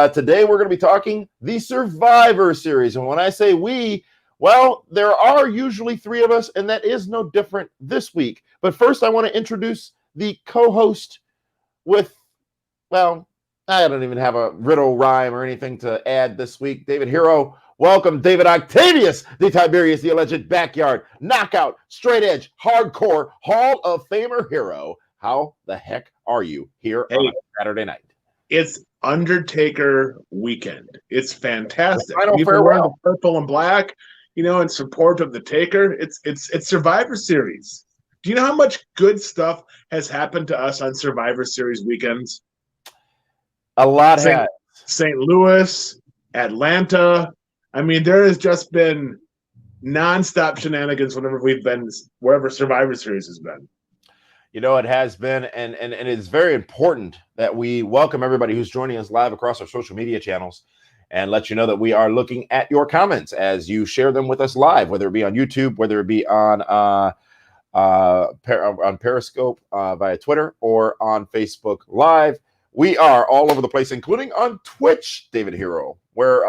Today we're going to be talking the Survivor Series. And when I say we, well, there are usually three of us, and that is no different this week. But first, I want to introduce the co-host with, well, I don't even have a riddle rhyme or anything to add this week. David Hero. Welcome, David Octavius, the Tiberius, the alleged backyard, knockout, straight edge, hardcore, Hall of Famer hero. How the heck are you here on a Saturday night? It's Undertaker weekend. It's fantastic. Wearing the purple and black, in support of the Taker. It's Survivor Series. Do you know how much good stuff has happened to us on Survivor Series weekends? A lot has. St. Louis, Atlanta. I mean, there has just been nonstop shenanigans whenever we've been wherever Survivor Series has been. It has been, and it's very important that we welcome everybody who's joining us live across our social media channels and let you know that we are looking at your comments as you share them with us live, whether it be on YouTube, whether it be on Periscope via Twitter or on Facebook Live. We are all over the place, including on Twitch, David Hero, where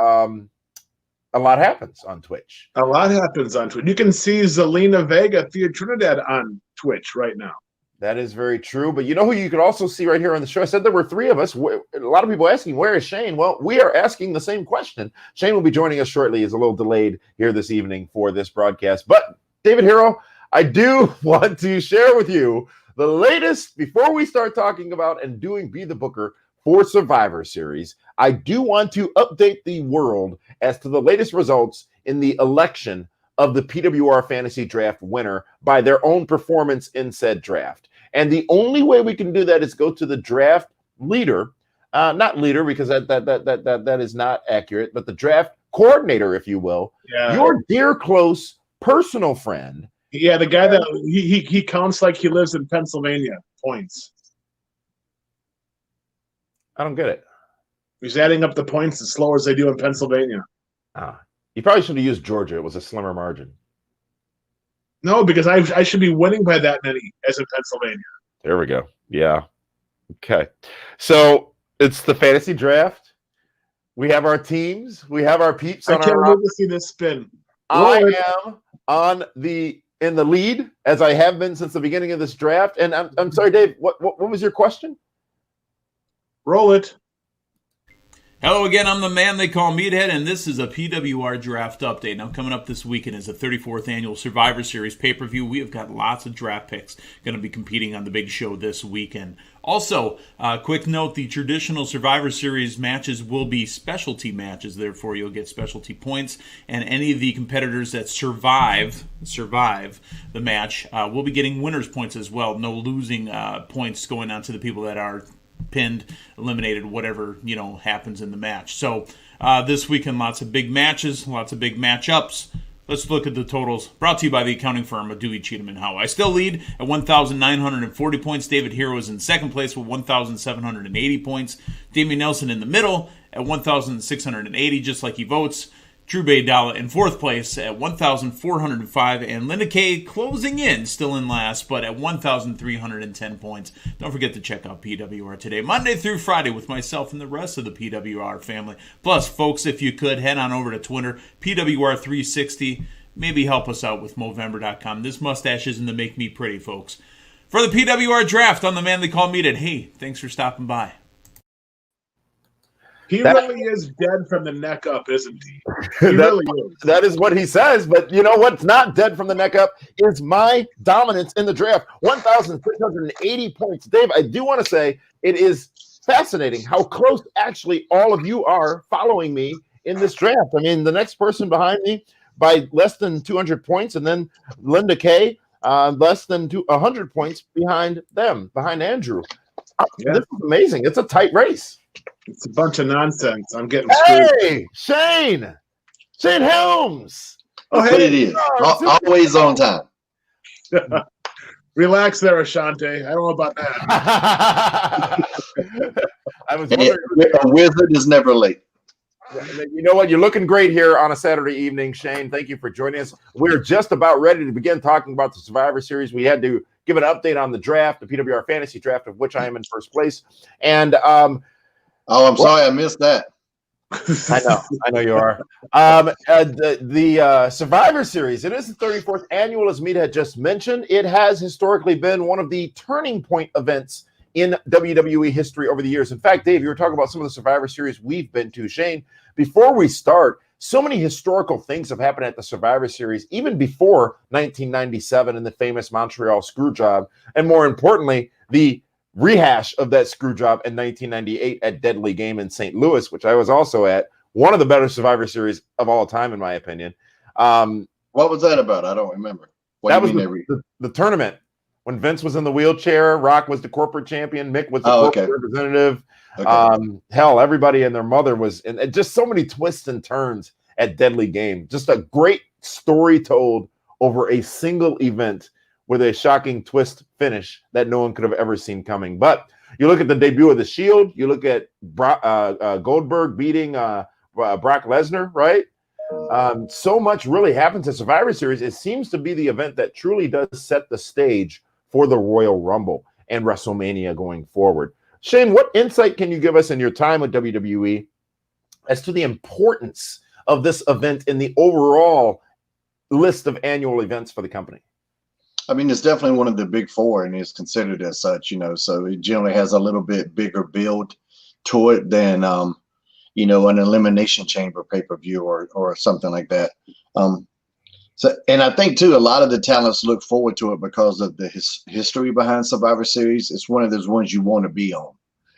a lot happens on Twitch. A lot happens on Twitch. You can see Zelina Vega, Thea Trinidad on Twitch right now. That is very true. But you know who you could also see right here on the show? I said there were three of us. A lot of people asking, where is Shane? Well, we are asking the same question. Shane will be joining us shortly. He's a little delayed here this evening for this broadcast. But, David Hero, I do want to share with you the latest, before we start talking about and doing Be the Booker for Survivor Series. I do want to update the world as to the latest results in the election of the PWR Fantasy Draft winner by their own performance in said draft. And the only way we can do that is go to the draft leader, not leader because that is not accurate, but the draft coordinator, if you will, your dear close personal friend. Yeah, the guy that he counts like he lives in Pennsylvania. Points. I don't get it. He's adding up the points as slow as they do in Pennsylvania. You probably should have used Georgia. It was a slimmer margin. No, because I should be winning by that many as in Pennsylvania. There we go. Yeah. Okay. So it's the fantasy draft. We have our teams. We have our peeps on our. I can't wait to see this spin. I am in the lead as I have been since the beginning of this draft. And I'm sorry, Dave. What was your question? Roll it. Hello again, I'm the man they call Meathead, and this is a PWR Draft Update. Now, coming up this weekend is the 34th Annual Survivor Series pay-per-view. We have got lots of draft picks going to be competing on the big show this weekend. Also, quick note, the traditional Survivor Series matches will be specialty matches. Therefore, you'll get specialty points, and any of the competitors that survive the match will be getting winner's points as well. No losing points going on to the people that are pinned, eliminated, whatever happens in the match. So this weekend, lots of big matches, lots of big matchups. Let's look at the totals brought to you by the accounting firm of Dewey, Cheatham and Howe. I still lead at 1,940 points. David Hero is in second place with 1,780 points. Damian Nelson in the middle at 1,680, just like he votes. Drew Baydala in fourth place at 1,405, and Linda Kay closing in, still in last, but at 1,310 points. Don't forget to check out PWR today, Monday through Friday, with myself and the rest of the PWR family. Plus, folks, if you could, head on over to Twitter, PWR360. Maybe help us out with Movember.com. This mustache isn't to make me pretty, folks. For the PWR Draft, I'm the man they call Meathead. Hey, thanks for stopping by. He really is dead from the neck up, isn't he? He really is. That is what he says. But you know what's not dead from the neck up is my dominance in the draft. 1,680 points. Dave, I do want to say it is fascinating how close actually all of you are following me in this draft. I mean, the next person behind me by less than 200 points, and then Linda Kay less than 100 points behind Andrew. Yeah. This is amazing. It's a tight race. It's a bunch of nonsense. I'm getting screwed. Hey, Shane Helms. Oh, hey, it is. Always on time. Relax there, Ashante. I don't know about that. I was wondering. A wizard is never late. You know what? You're looking great here on a Saturday evening, Shane. Thank you for joining us. We're just about ready to begin talking about the Survivor Series. We had to give an update on the draft, the PWR Fantasy Draft, of which I am in first place. And I'm sorry I missed that. I know you are. The Survivor Series, it is the 34th annual, as Meat had just mentioned. It has historically been one of the turning point events in WWE history over the years. In fact, Dave, you were talking about some of the Survivor Series we've been to. Shane, before we start, so many historical things have happened at the Survivor Series, even before 1997 and the famous Montreal Screwjob, and more importantly, the rehash of that screw job in 1998 at Deadly Game in St. Louis, which I was also at. One of the better Survivor Series of all time, in my opinion. What was that about? I don't remember. That was the tournament when Vince was in the wheelchair, Rock was the corporate champion, Mick was the corporate representative. Okay. Hell, everybody and their mother was, and just so many twists and turns at Deadly Game. Just a great story told over a single event with a shocking twist finish that no one could have ever seen coming. But you look at the debut of The Shield, you look at Goldberg beating Brock Lesnar, right? So much really happens at Survivor Series. It seems to be the event that truly does set the stage for the Royal Rumble and WrestleMania going forward. Shane, what insight can you give us in your time with WWE as to the importance of this event in the overall list of annual events for the company? I mean, it's definitely one of the big four and is considered as such, so it generally has a little bit bigger build to it than, an Elimination Chamber pay-per-view or something like that. And I think, too, a lot of the talents look forward to it because of the history behind Survivor Series. It's one of those ones you want to be on.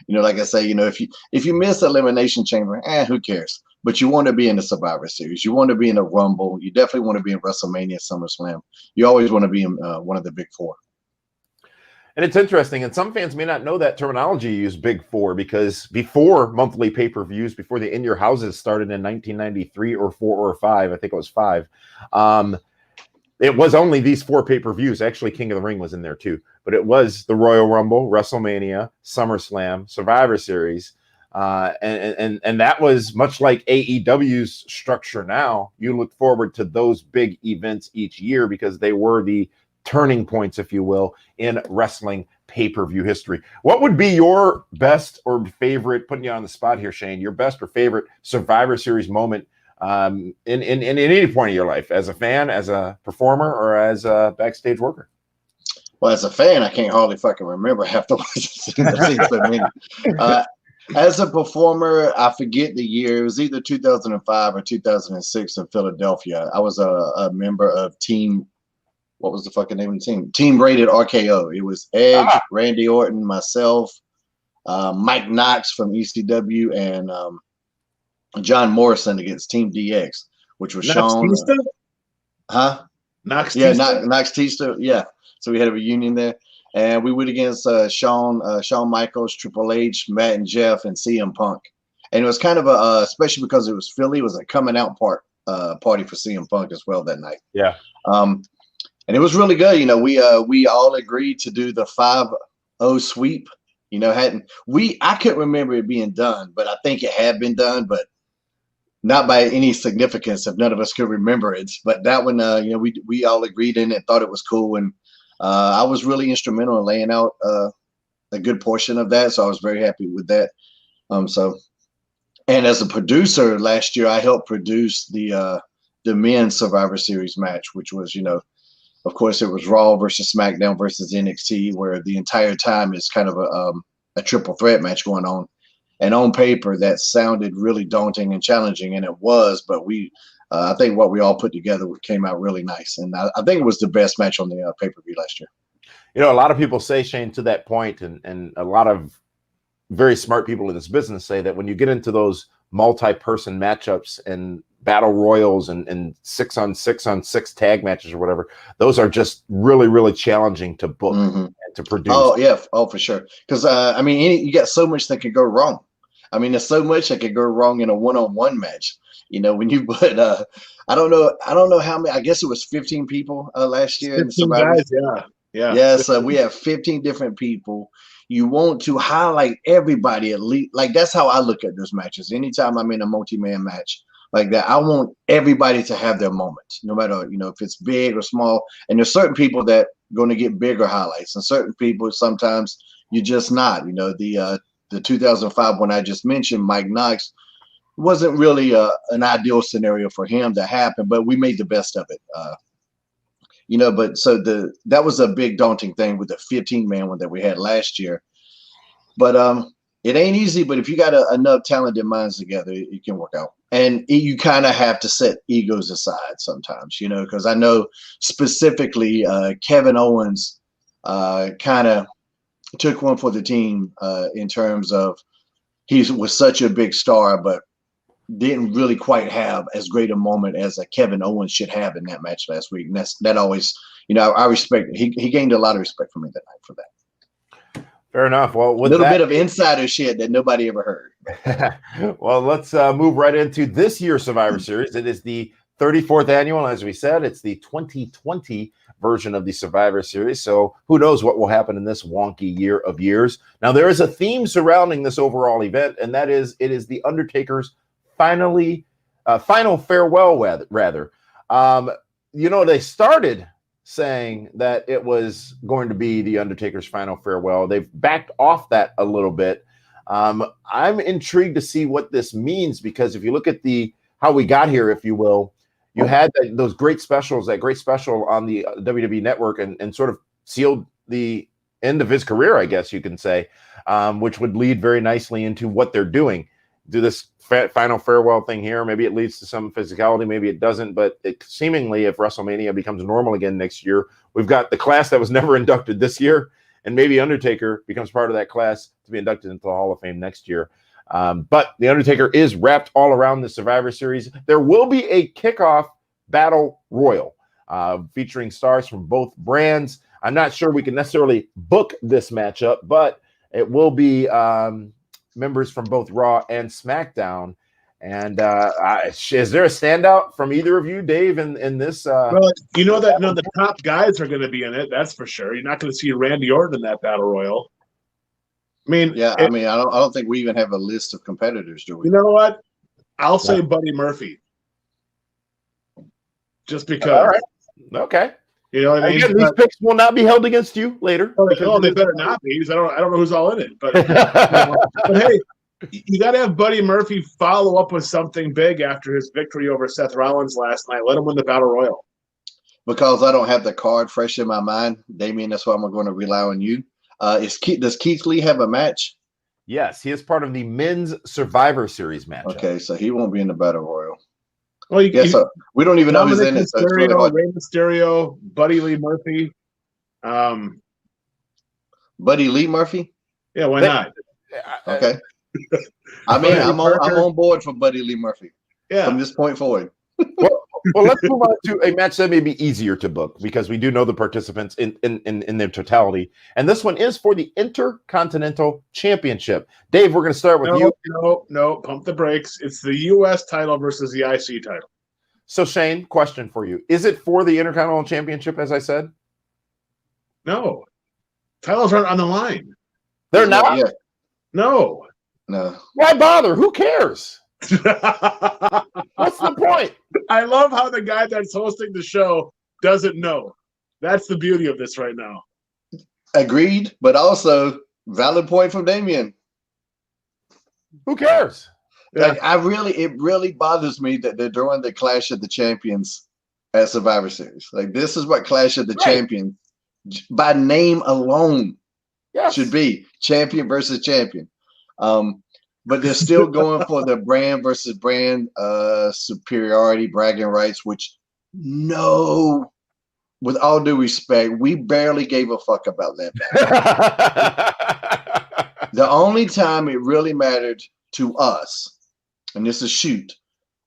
Like I say, if you miss Elimination Chamber, who cares? But you want to be in the Survivor Series. You want to be in the Rumble. You definitely want to be in WrestleMania, SummerSlam. You always want to be in one of the big four. And it's interesting, and some fans may not know that terminology you use, big four, because before monthly pay-per-views, before the In Your Houses started in 1993 or 4 or 5, I think it was 5, it was only these 4 pay-per-views. Actually, King of the Ring was in there too. But it was the Royal Rumble, WrestleMania, SummerSlam, Survivor Series. And that was much like AEW's structure now. You look forward to those big events each year because they were the turning points, if you will, in wrestling pay-per-view history. What would be your best or favorite, putting you on the spot here, Shane, your best or favorite Survivor Series moment in any point of your life, as a fan, as a performer, or as a backstage worker? Well, as a fan, I can't hardly fucking remember half the ones. As a performer, I forget the year. It was either 2005 or 2006 in Philadelphia. I was a member of Team. What was the fucking name of the team? Team Rated RKO. It was Edge, Randy Orton, myself, Mike Knox from ECW, and John Morrison against Team DX, which was Sean. Knox Tista. Yeah. So we had a reunion there. And we went against Shawn Michaels, Triple H, Matt and Jeff, and CM Punk. And it was kind of especially because it was Philly, it was a coming out party for CM Punk as well that night. Yeah. And it was really good. We all agreed to do the 5-0 sweep. I couldn't remember it being done, but I think it had been done, but not by any significance if none of us could remember it. But that one, we all agreed in it, thought it was cool, and I was really instrumental in laying out a good portion of that, so I was very happy with that. And as a producer last year, I helped produce the men's Survivor Series match, which was, of course, it was Raw versus SmackDown versus NXT, where the entire time is kind of a triple threat match going on. And on paper, that sounded really daunting and challenging, and it was, but I think what we all put together came out really nice. And I think it was the best match on the pay-per-view last year. A lot of people say, Shane, to that point, and a lot of very smart people in this business say that when you get into those multi-person matchups and battle royals and 6-on-6-on-6 tag matches or whatever, those are just really, really challenging to book and to produce. Oh, yeah. Oh, for sure. Because, you got so much that could go wrong. There's so much that could go wrong in a one-on-one match. When you put, I don't know how many, I guess it was 15 people last year. 15 guys, yeah. Yeah, so we have 15 different people. You want to highlight everybody at least. Like, that's how I look at those matches. Anytime I'm in a multi-man match like that, I want everybody to have their moment, no matter, if it's big or small. And there's certain people that are going to get bigger highlights, and certain people sometimes you're just not. The 2005 one I just mentioned, Mike Knox, wasn't really an ideal scenario for him to happen, but we made the best of it. But so that was a big daunting thing with the 15-man one that we had last year. But it ain't easy, but if you got enough talented minds together, it can work out. And you kind of have to set egos aside sometimes, because I know specifically Kevin Owens kind of took one for the team in terms of he was such a big star, but didn't really quite have as great a moment as a Kevin Owens should have in that match last week. And that always, I respect it. He gained a lot of respect from me that night for that. Fair enough. Well, with a little bit of insider shit that nobody ever heard. Well, let's move right into this year's Survivor Series. It is the 34th annual. As we said, it's the 2020 version of the Survivor Series. So who knows what will happen in this wonky year of years. Now, there is a theme surrounding this overall event, and that is it is the Undertaker's final farewell, rather. They started saying that it was going to be the Undertaker's final farewell. They've backed off that a little bit. I'm intrigued to see what this means, because if you look at how we got here, if you will, you had those great specials, that great special on the WWE Network, and sort of sealed the end of his career, I guess you can say, which would lead very nicely into what they're doing. Do this final farewell thing here. Maybe it leads to some physicality. Maybe it doesn't. But seemingly, if WrestleMania becomes normal again next year, we've got the class that was never inducted this year, and maybe Undertaker becomes part of that class to be inducted into the Hall of Fame next year. But the Undertaker is wrapped all around the Survivor Series. There will be a kickoff battle royal featuring stars from both brands. I'm not sure we can necessarily book this matchup, but it will be members from both Raw and SmackDown. And is there a standout from either of you, Dave, in this? Well, the top guys are going to be in it. That's for sure. You're not going to see Randy Orton in that battle royal. I don't think we even have a list of competitors, do we? You know what? I'll say Buddy Murphy. Just because. All right. Okay. You know what I mean? Again, these picks will not be held against you later. They better not be, because I don't know who's all in it. But, but hey, you got to have Buddy Murphy follow up with something big after his victory over Seth Rollins last night. Let him win the Battle Royal. Because I don't have the card fresh in my mind, Damien, that's why I'm going to rely on you. Does Keith Lee have a match? Yes, he is part of the Men's Survivor Series match. Okay, so he won't be in the Battle Royal. Well, we don't even know who's in it. So it's really hard. Rey Mysterio, Buddy Lee Murphy. Buddy Lee Murphy? Yeah, why not? Okay. I'm on board for Buddy Lee Murphy. Yeah. From this point forward. Well, let's move on to a match that may be easier to book, because we do know the participants in their totality. And this one is for the Intercontinental Championship. Dave, we're going to start with you. No, pump the brakes. It's the U.S. title versus the IC title. So, Shane, question for you. Is it for the Intercontinental Championship, as I said? No. Titles aren't on the line. They're not? Yeah. No. Why bother? Who cares? What's the point? I love how the guy that's hosting the show doesn't know. That's the beauty of this right now. Agreed, but also valid point from Damien. Who cares? Like, it really bothers me that they're doing the Clash of the Champions at Survivor Series. Like, this is what Clash of the Champions, by name alone, should be champion versus champion. But they're still going for the brand versus brand superiority, bragging rights, which with all due respect, we barely gave a fuck about that. The only time it really mattered to us, and this is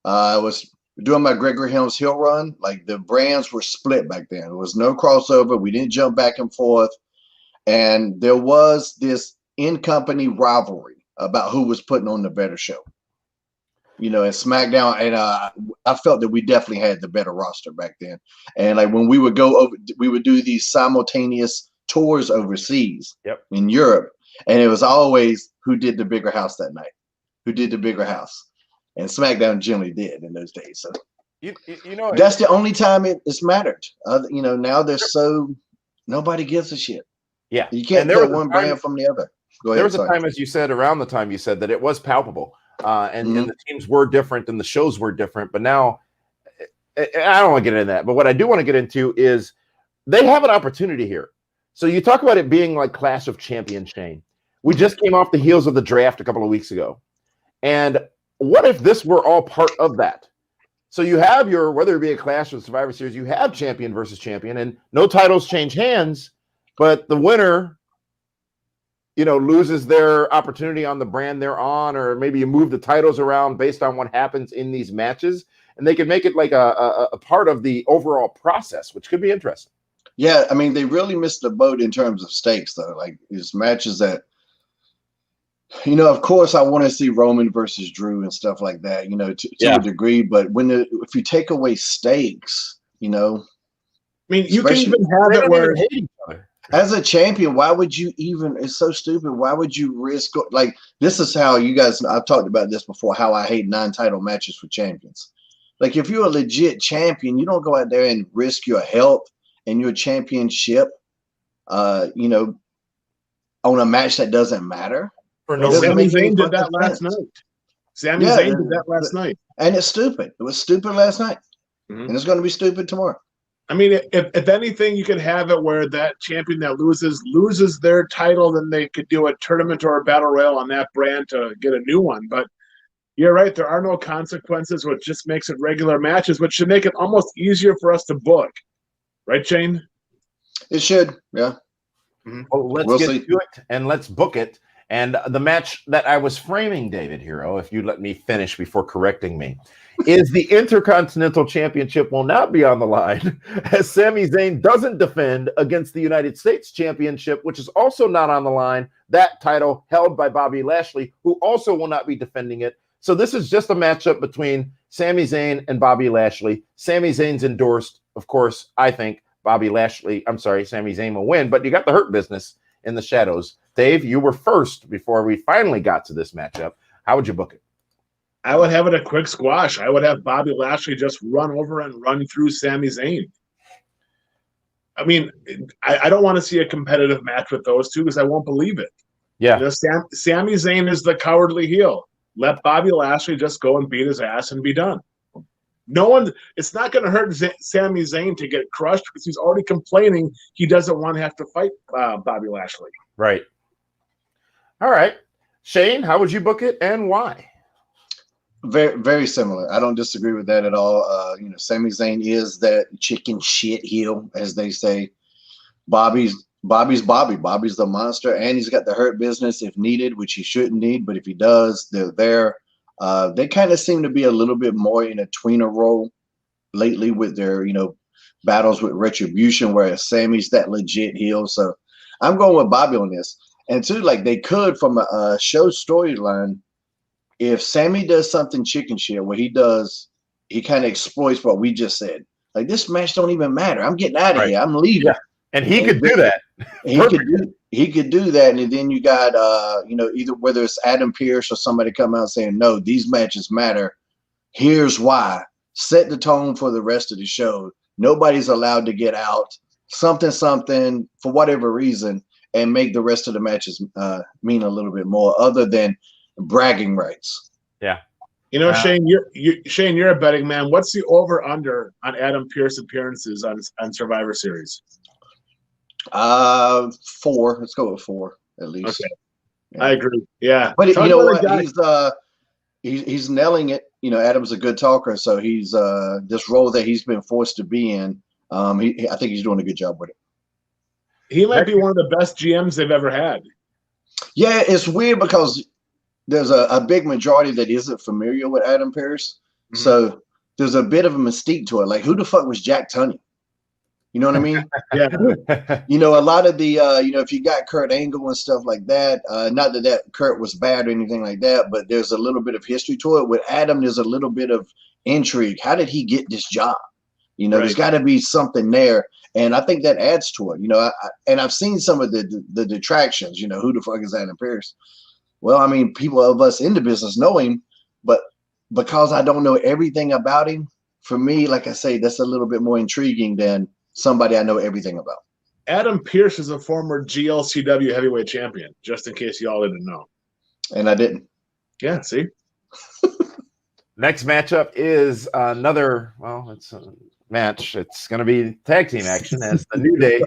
I was doing my Gregory Helms Hill run. Like, the brands were split back then. There was no crossover. We didn't jump back and forth. And there was this in-company rivalry about who was putting on the better show. And SmackDown, and I felt that we definitely had the better roster back then. And like, when we would go over, we would do these simultaneous tours overseas in Europe, and it was always who did the bigger house that night, who did the bigger house, and SmackDown generally did in those days. So that's the only time it's mattered. Now there's nobody gives a shit. Yeah, you can't tell one brand from the other. There was a time, as you said, around the time you said that it was palpable. and the teams were different and the shows were different. But now, I don't want to get into that. But what I do want to get into is they have an opportunity here. So you talk about it being like Clash of Champions, Shane. We just came off the heels of the draft a couple of weeks ago. And what if this were all part of that? So you have your, whether it be a Clash or Survivor Series, you have champion versus champion, and no titles change hands, but the winner, loses their opportunity on the brand they're on, or maybe you move the titles around based on what happens in these matches, and they can make it like a part of the overall process, which could be interesting. Yeah, I mean, they really missed the boat in terms of stakes, though. Like, it's matches that, of course, I want to see Roman versus Drew and stuff like that, to a degree. But if you take away stakes, I mean, you can even have it where as a champion, why would you even? It's so stupid. Why would you risk? Like, this is how you guys. I've talked about this before. How I hate non-title matches for champions. Like, if you're a legit champion, you don't go out there and risk your health and your championship, on a match that doesn't matter. Sami Zayn did that last night. Sami Zayn did that last night. And it's stupid. It was stupid last night. And it's going to be stupid tomorrow. I mean, if anything, you could have it where that champion that loses their title, then they could do a tournament or a battle royal on that brand to get a new one. But you're right, there are no consequences, which just makes it regular matches, which should make it almost easier for us to book. Right, Shane? It should, yeah. Well, let's get to it and let's book it. And the match that I was framing, David Hero, if you let me finish before correcting me, is the Intercontinental Championship will not be on the line as Sami Zayn doesn't defend against the United States Championship, which is also not on the line. That title held by Bobby Lashley, who also will not be defending it. So this is just a matchup between Sami Zayn and Bobby Lashley. Sami Zayn's endorsed, of course, I think Sami Zayn will win, but you got the Hurt Business in the shadows. Dave, you were first before we finally got to this matchup. How would you book it? I would have it a quick squash. I would have Bobby Lashley just run over and run through Sami Zayn. I mean, I don't want to see a competitive match with those two because I won't believe it. Yeah. Sami Zayn is the cowardly heel. Let Bobby Lashley just go and beat his ass and be done. It's not going to hurt Sami Zayn to get crushed because he's already complaining he doesn't want to have to fight Bobby Lashley. Right. All right. Shane, how would you book it and why? Very, very similar. I don't disagree with that at all. Sami Zayn is that chicken shit heel, as they say. Bobby's Bobby. Bobby's the monster, and he's got the Hurt Business if needed, which he shouldn't need, but if he does, they're there. They kind of seem to be a little bit more in a tweener role lately with their, battles with Retribution, whereas Sammy's that legit heel. So I'm going with Bobby on this. And two, like, they could, from a show storyline, if Sammy does something chicken shit, what he does, he kind of exploits what we just said. Like, this match don't even matter. I'm getting out of here. I'm leaving. Yeah. And he could do that. He could do that. And then you got, either whether it's Adam Pearce or somebody come out saying, no, these matches matter. Here's why. Set the tone for the rest of the show. Nobody's allowed to get out. Something, for whatever reason, and make the rest of the matches mean a little bit more, other than bragging rights. Yeah. Shane, you're a betting man. What's the over/under on Adam Pearce appearances on Survivor Series? 4. Let's go with 4 at least. Okay. Yeah. I agree. Yeah. But you know what? He's nailing it. Adam's a good talker, so he's this role that he's been forced to be in. I think he's doing a good job with it. He might be one of the best GMs they've ever had. Yeah, it's weird because there's a big majority that isn't familiar with Adam Pearce. Mm-hmm. So there's a bit of a mystique to it. Like, who the fuck was Jack Tunney? You know what I mean? Yeah. A lot of the, if you got Kurt Angle and stuff like that, not that Kurt was bad or anything like that, but there's a little bit of history to it. With Adam, there's a little bit of intrigue. How did he get this job? Right. There's got to be something there. And I think that adds to it. And I've seen some of the detractions, who the fuck is Adam Pearce? Well, I mean, people of us in the business know him, but because I don't know everything about him, for me, like I say, that's a little bit more intriguing than somebody I know everything about. Adam Pearce is a former GLCW heavyweight champion, just in case y'all didn't know. And I didn't. Yeah, see? Next matchup is another, well, it's a match. It's going to be tag team action as the New Day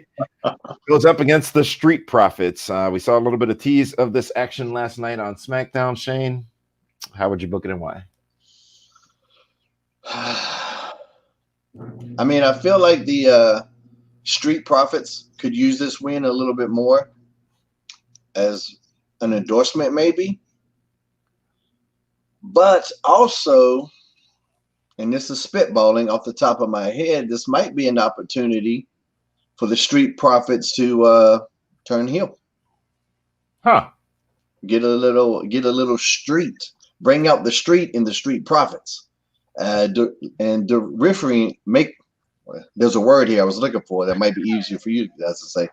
goes up against the Street Profits. We saw a little bit of tease of this action last night on SmackDown. Shane, how would you book it and why? I mean, I feel like the Street Profits could use this win a little bit more as an endorsement, maybe. But also, and this is spitballing off the top of my head, this might be an opportunity for the Street Profits to turn heel. Huh. Get a little street. Bring out the street in the Street Profits. And the referee there's a word here I was looking for that might be easier for you guys to say.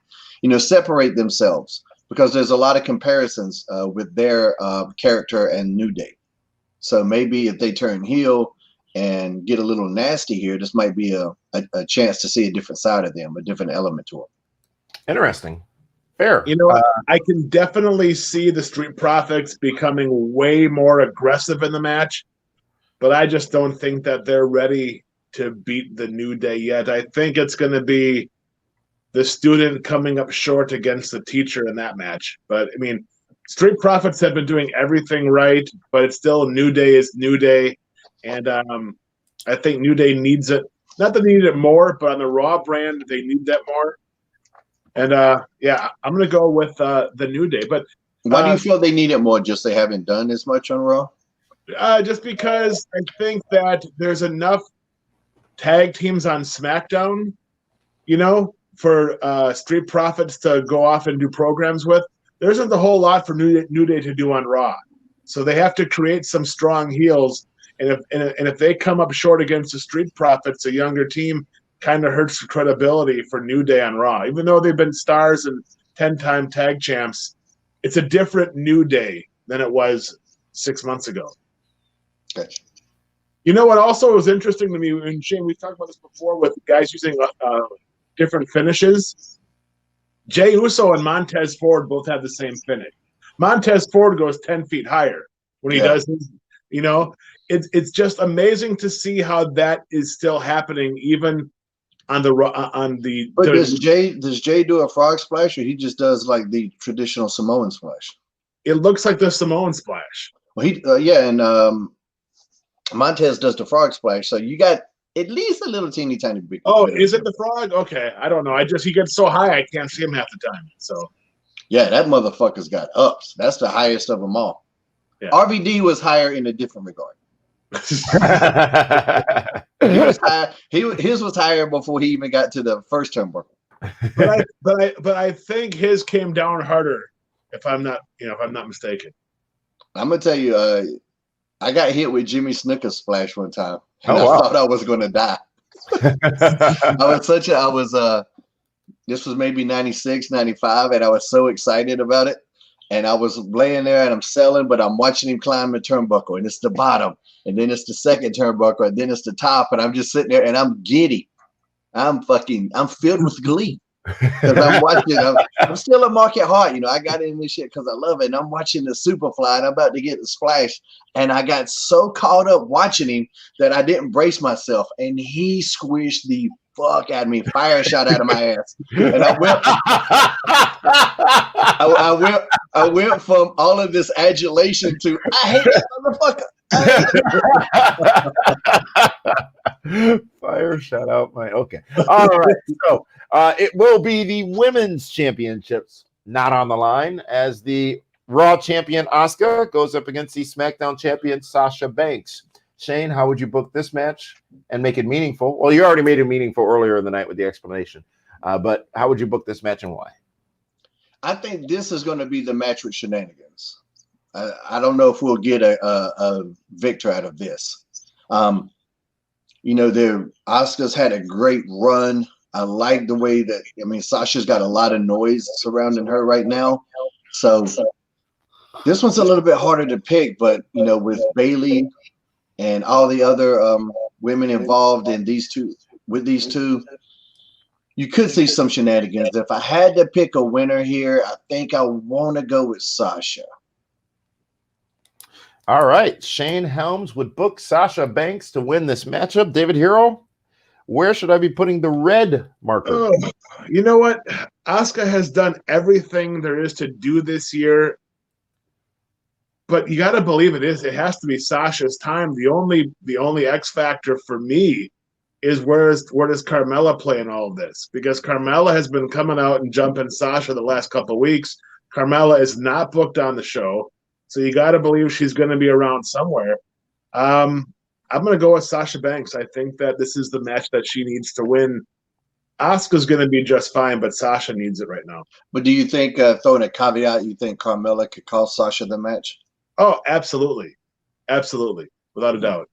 Separate themselves, because there's a lot of comparisons with their character and New Day. So maybe if they turn heel and get a little nasty here, this might be a chance to see a different side of them, a different element to them. Interesting. Fair. I can definitely see the Street Profits becoming way more aggressive in the match, but I just don't think that they're ready to beat the New Day yet. I think it's going to be the student coming up short against the teacher in that match. But, I mean, Street Profits have been doing everything right, but it's still New Day is New Day. And I think New Day needs it. Not that they need it more, but on the Raw brand, they need that more. And, I'm going to go with the New Day. But why do you feel they need it more? Just they haven't done as much on Raw? Just because I think that there's enough tag teams on SmackDown, for Street Profits to go off and do programs with. There isn't a whole lot for New Day to do on Raw. So they have to create some strong heels. And if they come up short against the Street Profits, a younger team, kind of hurts the credibility for New Day on Raw. Even though they've been stars and 10-time tag champs, it's a different New Day than it was 6 months ago. Gotcha. You know what also was interesting to me, and Shane, we've talked about this before with guys using different finishes. Jey Uso and Montez Ford both have the same finish. Montez Ford goes 10 feet higher when he does his, it's just amazing to see how that is still happening even on the. But does Jey do a frog splash, or he just does like the traditional Samoan splash? It looks like the Samoan splash. Well, and Montez does the frog splash, so you got at least a little teeny tiny bit. Oh, is it the frog? Okay, I don't know. He gets so high I can't see him half the time. So yeah, that motherfucker's got ups. That's the highest of them all. Yeah. RVD was higher in a different regard. He was higher. His was higher before he even got to the first turnbuckle. But I think his came down harder. If I'm not mistaken. I'm gonna tell you, I got hit with Jimmy Snuka's splash one time, and I thought I was gonna die. This was maybe 96, 95, and I was so excited about it. And I was laying there and I'm selling, but I'm watching him climb the turnbuckle, and it's the bottom, and then it's the second turnbuckle, and then it's the top, and I'm just sitting there and I'm giddy. I'm filled with glee. Because I'm watching, I'm still a market heart, I got in this shit because I love it. And I'm watching the Superfly, and I'm about to get the splash, and I got so caught up watching him that I didn't brace myself, and he squished the fuck out of me, fire shot out of my ass, and I went from all of this adulation to I hate this motherfucker. Fire shot out my okay. All right, so it will be the women's championships not on the line as the Raw champion Asuka goes up against the SmackDown champion Sasha Banks. Shane, how would you book this match and make it meaningful? Well, you already made it meaningful earlier in the night with the explanation, but how would you book this match and why? I think this is going to be the match with shenanigans. I don't know if we'll get a victor out of this. Asuka's had a great run. I like the way that, Sasha's got a lot of noise surrounding her right now. So this one's a little bit harder to pick, but, with Bayley and all the other women involved in these two, you could see some shenanigans. If I had to pick a winner here, I think I want to go with Sasha. All right. Shane Helms would book Sasha Banks to win this matchup. David Hero, where should I be putting the red marker? Oh, you know what? Asuka has done everything there is to do this year. But you got to believe it is. It has to be Sasha's time. The only X factor for me is where does Carmella play in all of this? Because Carmella has been coming out and jumping Sasha the last couple of weeks. Carmella is not booked on the show, so you got to believe she's going to be around somewhere. I'm going to go with Sasha Banks. I think that this is the match that she needs to win. Asuka's going to be just fine, but Sasha needs it right now. But do you think, throwing a caveat, you think Carmella could cost Sasha the match? Oh, absolutely. Absolutely. Without a doubt.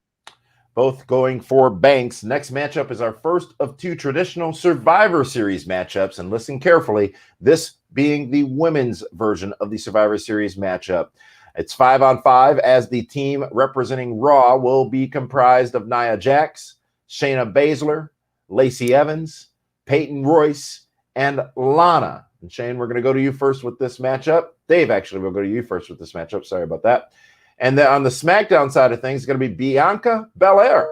Both going for Banks. Next matchup is our first of two traditional Survivor Series matchups. And listen carefully, this being the women's version of the Survivor Series matchup. It's 5-on-5 as the team representing Raw will be comprised of Nia Jax, Shayna Baszler, Lacey Evans, Peyton Royce, and Lana. And Shane, we're going to go to you first with this matchup. Dave, actually, we'll go to you first with this matchup. Sorry about that. And then on the SmackDown side of things, it's going to be Bianca Belair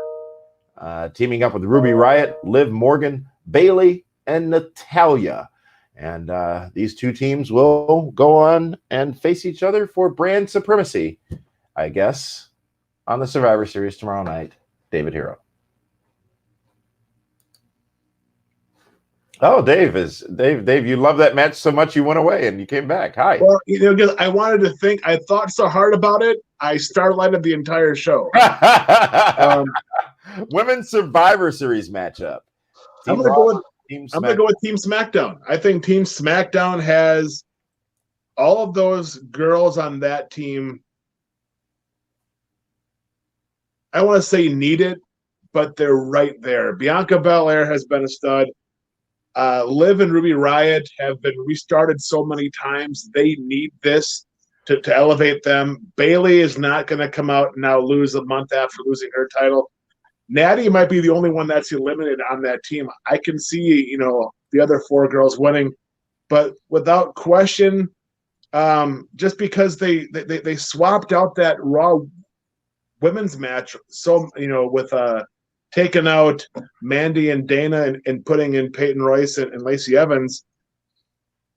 teaming up with Ruby Riott, Liv Morgan, Bayley, and Natalya. And these two teams will go on and face each other for brand supremacy, I guess, on the Survivor Series tomorrow night. David Hero. Oh, Dave, you love that match so much you went away and you came back. Hi. Well, because I wanted to think, I thought so hard about it, I starlighted the entire show. Women's Survivor Series matchup. I'm going to go with Team SmackDown. I think Team SmackDown has all of those girls on that team. I want to say need it, but they're right there. Bianca Belair has been a stud. Liv and Ruby Riott have been restarted so many times. They need this to elevate them. Bayley is not going to come out and now lose a month after losing her title. Natty might be the only one that's eliminated on that team. I can see, the other four girls winning, but without question, just because they swapped out that Raw women's match, so with taking out Mandy and Dana and putting in Peyton Royce and Lacey Evans,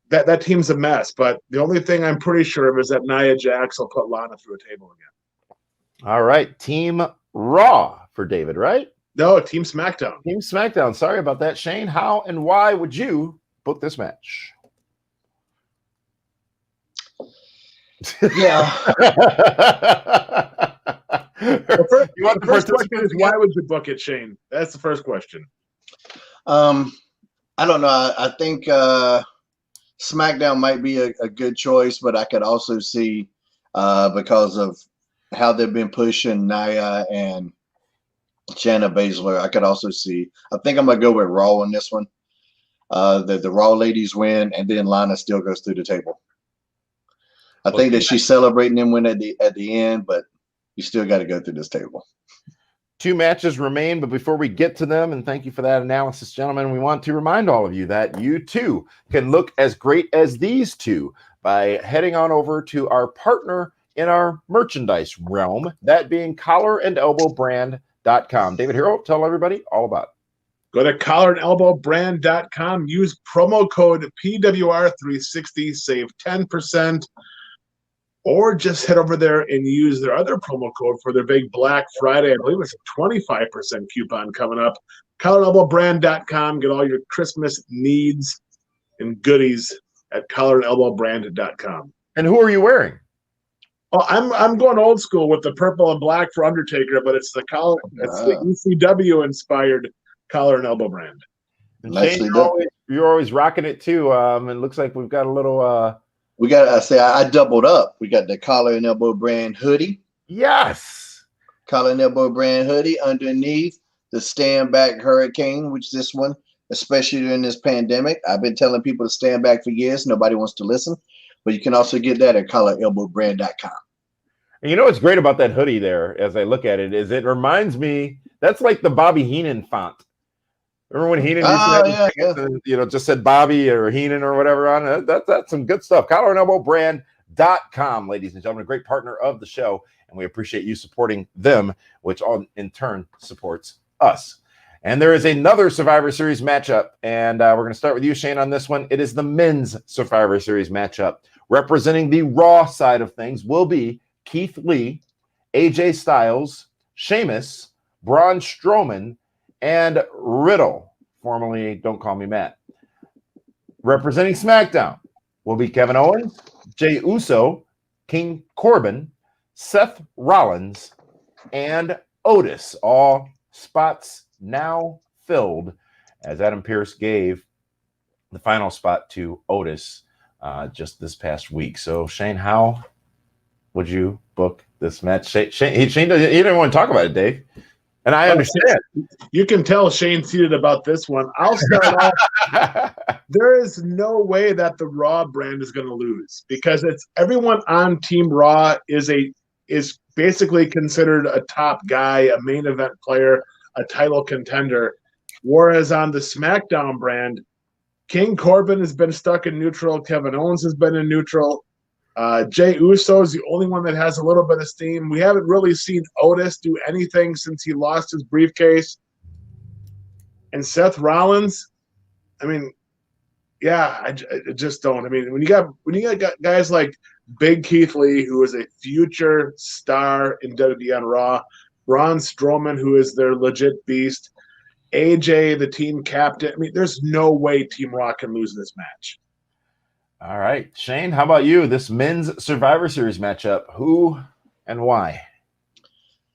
that team's a mess. But the only thing I'm pretty sure of is that Nia Jax will put Lana through a table again. All right. Team Raw for David, right? No, Team SmackDown. Team SmackDown. Sorry about that. Shane, how and why would you book this match? Yeah. The first question is, why would you book it, Shane? That's the first question. I don't know. I think SmackDown might be a good choice, but I could also see, because of how they've been pushing Nia and Shayna Baszler, I could also see. I think I'm going to go with Raw on this one. The Raw ladies win, and then Lana still goes through the table. I think that she's celebrating them win at the end, but you still got to go through this table. Two matches remain, but before we get to them, and thank you for that analysis, gentlemen, we want to remind all of you that you too can look as great as these two by heading on over to our partner in our merchandise realm, that being collarandelbowbrand.com. David Hero, tell everybody all about it. Go to collarandelbowbrand.com, use promo code PWR360, save 10%. Or just head over there and use their other promo code for their big Black Friday. I believe it's a 25% coupon coming up. collarandelbowbrand.com. Get all your Christmas needs and goodies at collarandelbowbrand.com. And who are you wearing? Oh, I'm going old school with the purple and black for Undertaker, but it's the ECW inspired collar and elbow brand. And Shane, you're always rocking it too. It looks like we've got a little. We got. I doubled up. We got the Collar and Elbow brand hoodie. Yes. Collar and Elbow brand hoodie underneath the Stand Back Hurricane, which this one, especially during this pandemic, I've been telling people to stand back for years. Nobody wants to listen, but you can also get that at collarandelbowbrand.com. And you know what's great about that hoodie there, as I look at it, is it reminds me, that's like the Bobby Heenan font. Remember when Heenan used to just said Bobby or Heenan or whatever on it? That's some good stuff. collarandelbowbrand.com. Untitled.com, ladies and gentlemen, a great partner of the show, and we appreciate you supporting them, which all in turn supports us. And there is another Survivor Series matchup, and we're going to start with you, Shane, on this one. It is the men's Survivor Series matchup. Representing the Raw side of things will be Keith Lee, AJ Styles, Sheamus, Braun Strowman, and Riddle, formerly Don't Call Me Matt. Representing SmackDown will be Kevin Owens, Jey Uso, King Corbin, Seth Rollins, and Otis. All spots now filled, as Adam Pearce gave the final spot to Otis just this past week. So, Shane, how would you book this match? Shane he didn't want to talk about it, Dave. And I understand. You can tell Shane's heated about this one. I'll start off. There is no way that the Raw brand is going to lose, because it's everyone on Team Raw is basically considered a top guy, a main event player, a title contender. Whereas on the SmackDown brand, King Corbin has been stuck in neutral. Kevin Owens has been in neutral. Jey Uso is the only one that has a little bit of steam. We haven't really seen Otis do anything since he lost his briefcase. And Seth Rollins, I mean, yeah, I just don't. I mean, when you got guys like Big Keith Lee, who is a future star in WWE on Raw, Braun Strowman, who is their legit beast, AJ, the team captain. I mean, there's no way Team Raw can lose this match. All right, Shane, how about you? This men's Survivor Series matchup, who and why?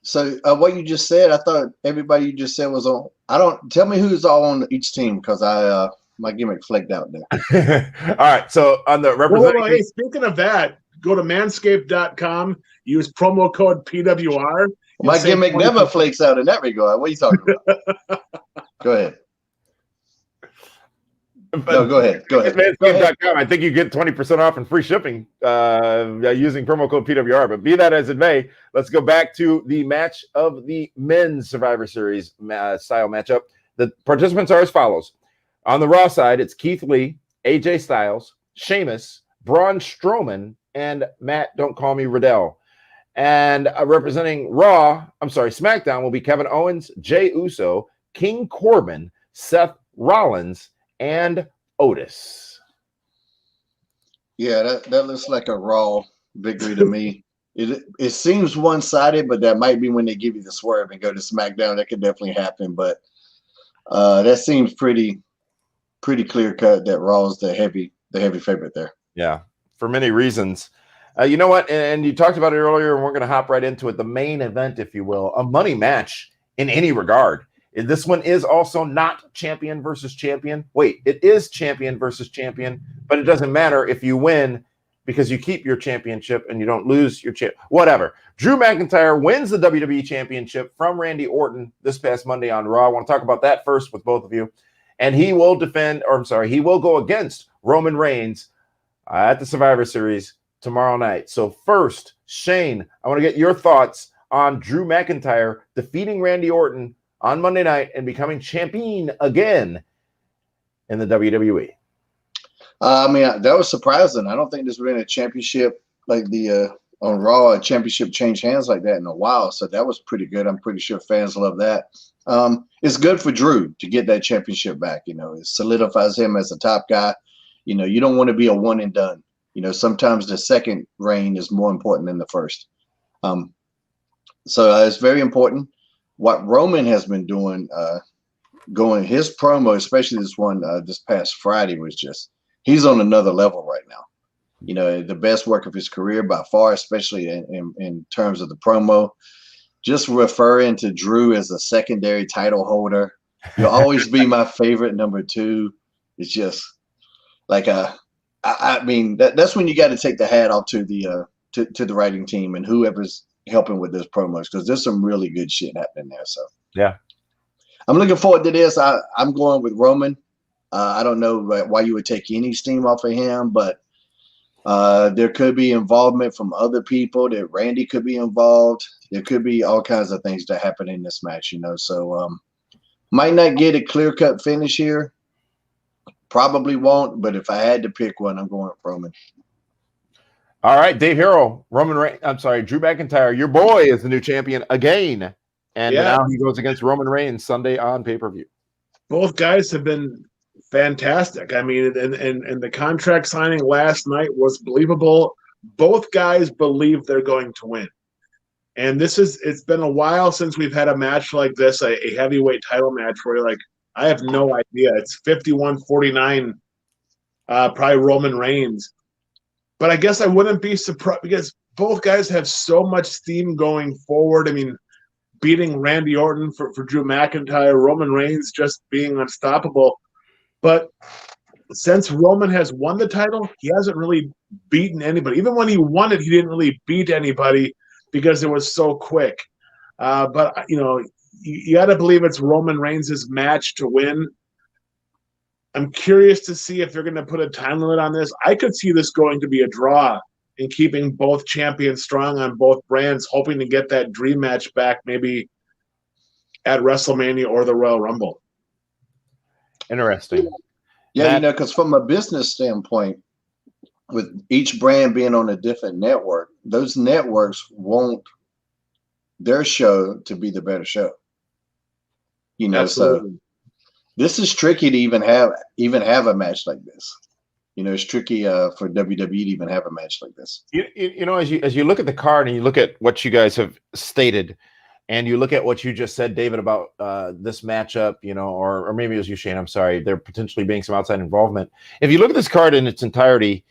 So what you just said, I thought everybody you just said was on. Tell me who's all on each team, because my gimmick flaked out there. All right, so on the representing. Hey, speaking of that, go to manscaped.com, use promo code PWR. My gimmick never flakes out in that regard. What are you talking about? Go ahead. No, go ahead. Manscaped.com. I think you get 20% off and free shipping using promo code PWR. But be that as it may, let's go back to the match of the men's Survivor Series style matchup. The participants are as follows. On the Raw side, it's Keith Lee, AJ Styles, Sheamus, Braun Strowman, and Matt Don't Call Me Riddle. And representing SmackDown will be Kevin Owens, Jey Uso, King Corbin, Seth Rollins, and Otis. Yeah, that looks like a Raw victory to me. It seems one-sided, but that might be when they give you the swerve and go to SmackDown. That could definitely happen, but that seems pretty clear-cut that Raw's the heavy favorite there. Yeah, for many reasons. You know what? And you talked about it earlier, and we're going to hop right into it. The main event, if you will, a money match in any regard. This one is also not champion versus champion. Wait, it is champion versus champion, but it doesn't matter if you win, because you keep your championship and you don't lose your whatever. Drew McIntyre wins the WWE Championship from Randy Orton this past Monday on Raw. I want to talk about that first with both of you. And he will he will go against Roman Reigns at the Survivor Series tomorrow night. So first, Shane, I want to get your thoughts on Drew McIntyre defeating Randy Orton on Monday night and becoming champion again in the WWE. I mean, that was surprising. I don't think there's been a championship like on Raw, a championship change hands like that in a while. So that was pretty good. I'm pretty sure fans love that. It's good for Drew to get that championship back. You know, it solidifies him as a top guy. You know, you don't want to be a one and done. You know, sometimes the second reign is more important than the first. So it's very important. What Roman has been doing, going his promo, especially this one this past Friday, was just, he's on another level right now. You know, the best work of his career by far, especially in terms of the promo. Just referring to Drew as a secondary title holder. You'll always be my favorite number 2. It's just like I mean, that's when you got to take the hat off to the writing team and whoever's helping with this promos, because there's some really good shit happening there. So yeah, I'm looking forward to this. I'm going with Roman. I don't know why you would take any steam off of him, but there could be involvement from other people. That Randy could be involved. There could be all kinds of things that happen in this match, you know. So might not get a clear-cut finish here. Probably won't, but if I had to pick one, I'm going with Roman. All right, Dave Hero, Drew McIntyre, your boy is the new champion again. And now he goes against Roman Reigns Sunday on pay-per-view. Both guys have been fantastic. I mean, and the contract signing last night was believable. Both guys believe they're going to win. And it's been a while since we've had a match like this, a heavyweight title match where you're like, I have no idea. It's 51-49, probably Roman Reigns. But I guess I wouldn't be surprised because both guys have so much steam going forward. I mean, beating Randy Orton for Drew McIntyre, Roman Reigns just being unstoppable. But since Roman has won the title, he hasn't really beaten anybody. Even when he won it, he didn't really beat anybody because it was so quick. But, you got to believe it's Roman Reigns' match to win. I'm curious to see if they're going to put a time limit on this. I could see this going to be a draw and keeping both champions strong on both brands, hoping to get that dream match back maybe at WrestleMania or the Royal Rumble. Interesting. Yeah, because from a business standpoint, with each brand being on a different network, those networks want their show to be the better show. Absolutely. So this is tricky to even have a match like this. It's tricky for WWE to even have a match like this. As you look at the card and you look at what you guys have stated, and you look at what you just said, David, about this matchup, or maybe it was you, Shane. I'm sorry, there potentially being some outside involvement. If you look at this card in its entirety,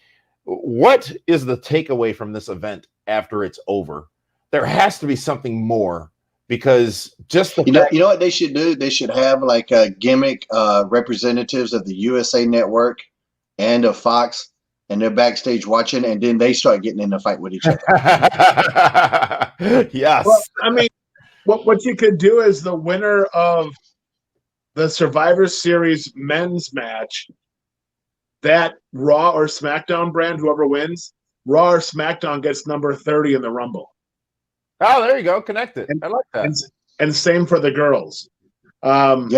what is the takeaway from this event after it's over? There has to be something more. Because just you know what they should do? They should have like a gimmick representatives of the USA Network and of Fox, and they're backstage watching, and then they start getting in a fight with each other. Yes. Well, I mean, what you could do is the winner of the Survivor Series men's match, that Raw or SmackDown brand, whoever wins, Raw or SmackDown gets number 30 in the Rumble. Oh, there you go. Connected. I like that. And same for the girls. That's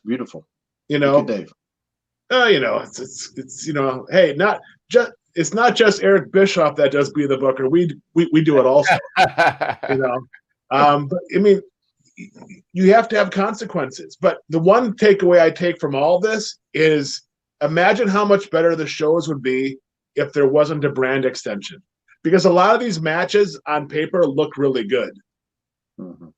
beautiful. Dave. It's hey, it's not just Eric Bischoff that does Be the Booker. We do it also. But I mean, you have to have consequences. But the one takeaway I take from all this is imagine how much better the shows would be if there wasn't a brand extension. Because a lot of these matches on paper look really good. Mm-hmm.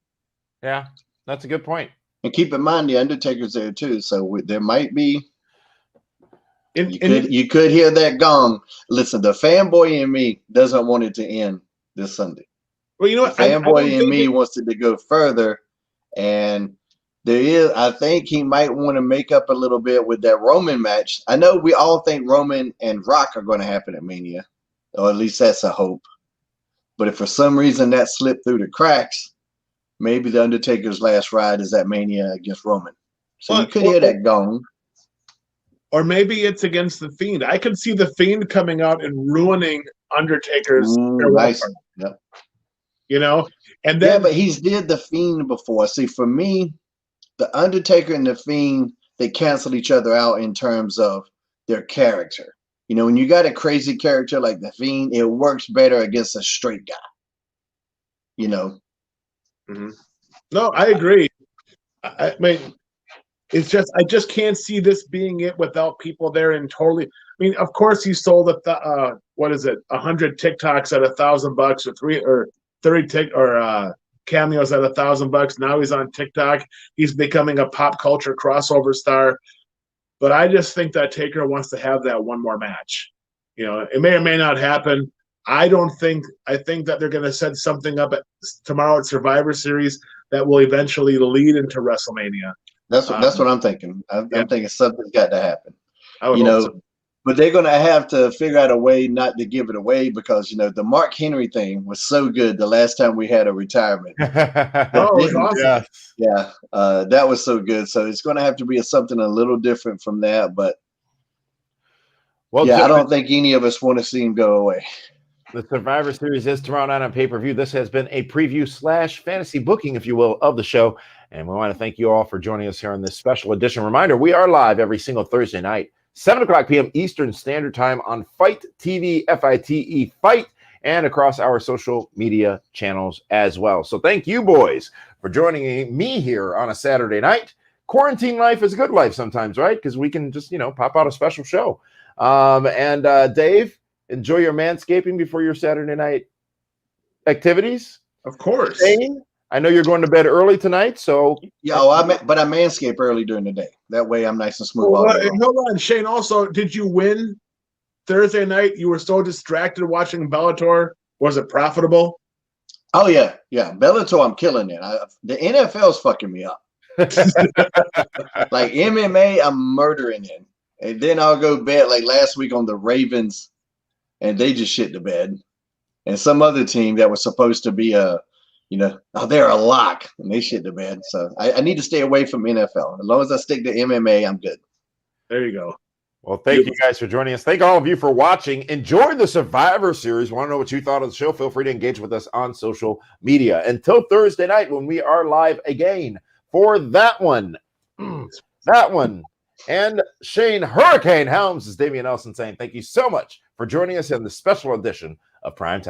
Yeah, that's a good point. And keep in mind, the Undertaker's there too, so there might be. You could hear that gong. Listen, the fanboy in me doesn't want it to end this Sunday. Well, you know what? The fanboy in me wants it to go further, and I think he might want to make up a little bit with that Roman match. I know we all think Roman and Rock are going to happen at Mania. Or at least that's a hope. But if for some reason that slipped through the cracks, maybe the Undertaker's last ride is at Mania against Roman. So you could hear that gong. Or maybe it's against The Fiend. I could see The Fiend coming out and ruining Undertaker's nice. Yep. And then but he's did The Fiend before. See, for me, the Undertaker and The Fiend, they cancel each other out in terms of their character. When you got a crazy character like The Fiend, it works better against a straight guy. Mm-hmm. No, I agree. I mean, it's just I just can't see this being it without people there and totally. I mean, of course, he sold 100 TikToks at $1,000 or 30 cameos at $1,000. Now he's on TikTok. He's becoming a pop culture crossover star. But I just think that Taker wants to have that one more match. It may or may not happen. I think that they're going to set something up tomorrow at Survivor Series that will eventually lead into WrestleMania. That's what I'm thinking. I'm thinking something's got to happen. I would hope so. But they're going to have to figure out a way not to give it away because, the Mark Henry thing was so good the last time we had a retirement. Oh, it was awesome. Yeah, that was so good. So it's going to have to be something a little different from that. But, I don't think any of us want to see him go away. The Survivor Series is tomorrow night on pay-per-view. This has been a preview / fantasy booking, if you will, of the show. And we want to thank you all for joining us here on this special edition. Reminder, we are live every single Thursday night 7 o'clock p.m. Eastern Standard Time on Fight TV, FITE Fight, and across our social media channels as well. So thank you, boys, for joining me here on a Saturday night. Quarantine life is a good life sometimes, right? Because we can just, pop out a special show. And Dave, enjoy your manscaping before your Saturday night activities. Of course. Shane, I know you're going to bed early tonight, so Yeah, but I manscape early during the day. That way I'm nice and smooth. Hold on, Shane. Also, did you win Thursday night? You were so distracted watching Bellator. Was it profitable? Oh yeah. Bellator, I'm killing it. The NFL's fucking me up. Like MMA, I'm murdering it. And then I'll go bet like last week on the Ravens, and they just shit the bed. And some other team that was supposed to be they're a lock, and they shit the bed. So I need to stay away from NFL. As long as I stick to MMA, I'm good. There you go. Well, thank you guys for joining us. Thank all of you for watching. Enjoy the Survivor Series. Want to know what you thought of the show? Feel free to engage with us on social media. Until Thursday night when we are live again for that one. And Shane Hurricane Helms is Damian Nelson saying thank you so much for joining us in this special edition of Primetime.